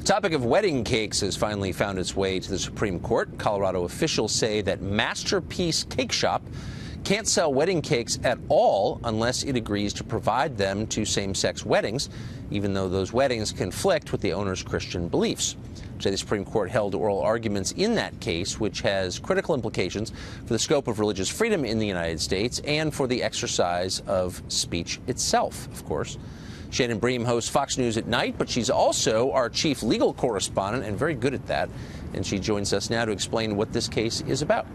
Topic of wedding cakes has finally found its way to the Supreme Court. Colorado officials say that Masterpiece Cake Shop can't sell wedding cakes at all unless it agrees to provide them to same-sex weddings, even though those weddings conflict with the owner's Christian beliefs. Today, the Supreme Court held oral arguments in that case, which has critical implications for the scope of religious freedom in the United States and for the exercise of speech itself, of course. Shannon Bream hosts Fox News at night, but she's also our chief legal correspondent and very good at that. And she joins us now to explain what this case is about.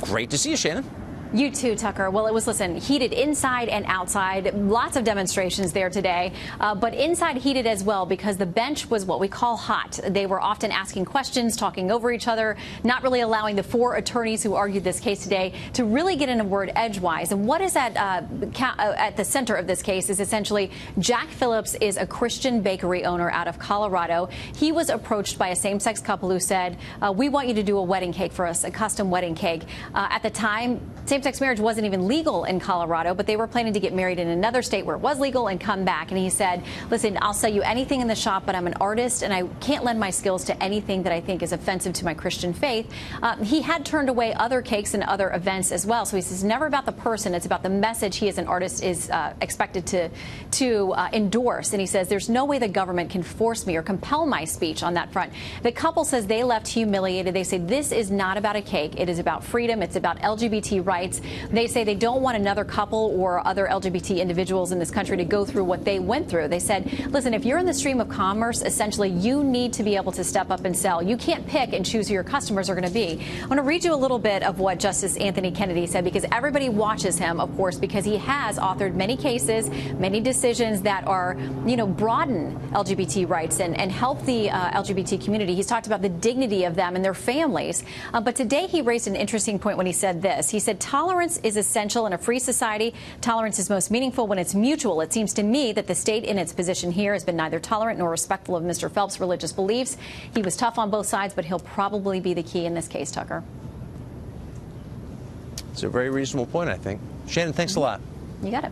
Great to see you, Shannon. You too, Tucker. Well, it was, listen, heated inside and outside. Lots of demonstrations there today, but inside heated as well because the bench was what we call hot. They were often asking questions, talking over each other, not really allowing the four attorneys who argued this case today to really get in a word edgewise. And what is at the center of this case is essentially Jack Phillips is a Christian bakery owner out of Colorado. He was approached by a same-sex couple who said, we want you to do a wedding cake for us, a custom wedding cake. At the time, same-sex marriage wasn't even legal in Colorado, but they were planning to get married in another state where it was legal and come back. And he said, listen, I'll sell you anything in the shop, but I'm an artist and I can't lend my skills to anything that I think is offensive to my Christian faith. He had turned away other cakes and other events as well. So he says, never about the person. It's about the message he as an artist is expected to endorse. And he says, there's no way the government can force me or compel my speech on that front. The couple says they left humiliated. They say this is not about a cake. It is about freedom. It's about LGBT rights. They say they don't want another couple or other LGBT individuals in this country to go through what they went through. They said, listen, if you're in the stream of commerce, essentially you need to be able to step up and sell. You can't pick and choose who your customers are going to be. I want to read you a little bit of what Justice Anthony Kennedy said, because everybody watches him, of course, because he has authored many cases, many decisions that are, broaden LGBT rights and help the LGBT community. He's talked about the dignity of them and their families. But today he raised an interesting point when he said this. He said, tolerance is essential in a free society. Tolerance is most meaningful when it's mutual. It seems to me that the state in its position here has been neither tolerant nor respectful of Mr. Phelps' religious beliefs. He was tough on both sides, but he'll probably be the key in this case, Tucker. It's a very reasonable point, I think. Shannon, thanks a lot. You got it.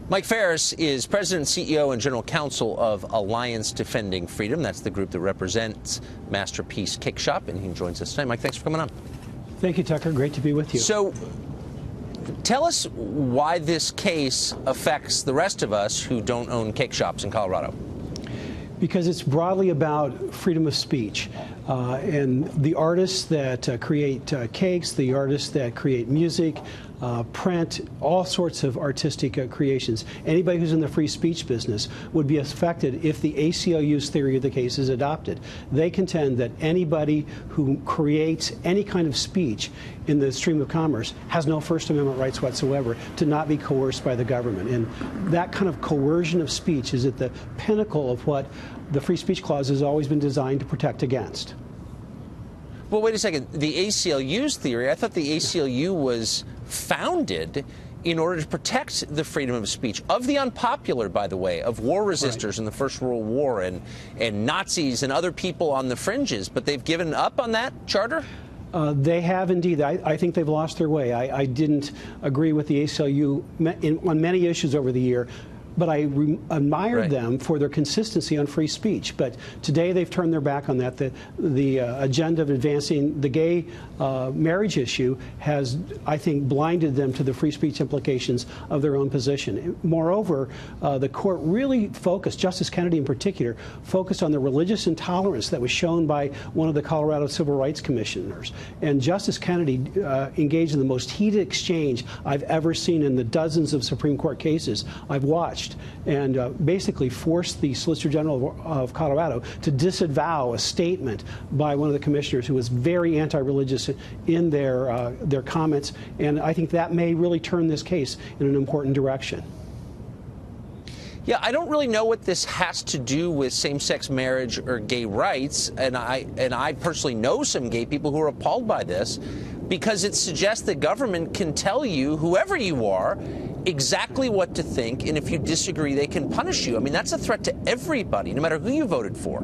Mike Ferris is President, CEO, and General Counsel of Alliance Defending Freedom. That's the group that represents Masterpiece Cake Shop, and he joins us tonight. Mike, thanks for coming on. Thank you, Tucker. Great to be with you. So, tell us why this case affects the rest of us who don't own cake shops in Colorado. Because it's broadly about freedom of speech. And the artists that create cakes, the artists that create music, print, all sorts of artistic creations. Anybody who's in the free speech business would be affected if the ACLU's theory of the case is adopted. They contend that anybody who creates any kind of speech in the stream of commerce has no First Amendment rights whatsoever to not be coerced by the government. And that kind of coercion of speech is at the pinnacle of what the Free Speech Clause has always been designed to protect against. Well, wait a second. The ACLU's theory, I thought the ACLU was founded in order to protect the freedom of speech of the unpopular, by the way, of war resistors in the First World War and Nazis and other people on the fringes. But they've given up on that charter? They have indeed. I think they've lost their way. I didn't agree with the ACLU on many issues over the year, but I admired them for their consistency on free speech. But today they've turned their back on that. The agenda of advancing the gay marriage issue has, I think, blinded them to the free speech implications of their own position. Moreover, the court really focused, Justice Kennedy in particular, focused on the religious intolerance that was shown by one of the Colorado Civil Rights Commissioners. And Justice Kennedy engaged in the most heated exchange I've ever seen in the dozens of Supreme Court cases I've watched, and basically forced the Solicitor General of Colorado to disavow a statement by one of the commissioners who was very anti-religious in their comments. And I think that may really turn this case in an important direction. Yeah, I don't really know what this has to do with same-sex marriage or gay rights, and I personally know some gay people who are appalled by this because it suggests that government can tell you, whoever you are, exactly what to think, and if you disagree, they can punish you. I mean, that's a threat to everybody, no matter who you voted for.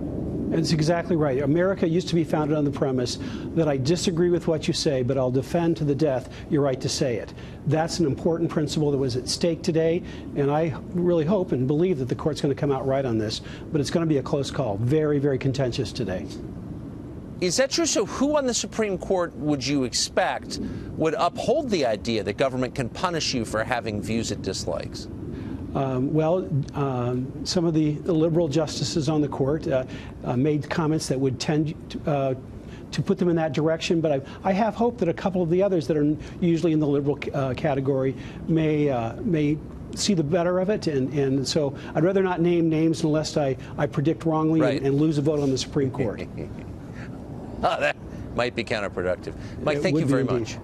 That's exactly right. America used to be founded on the premise that I disagree with what you say, but I'll defend to the death your right to say it. That's an important principle that was at stake today, and I really hope and believe that the court's going to come out right on this, but it's going to be a close call. Very, very contentious today. Is that true? So who on the Supreme Court would you expect would uphold the idea that government can punish you for having views it dislikes? Some of the liberal justices on the court made comments that would tend to put them in that direction, but I have hope that a couple of the others that are usually in the liberal category may see the better of it, and so I'd rather not name names unless I predict wrongly and lose a vote on the Supreme Court. That might be counterproductive. Mike, thank you very much.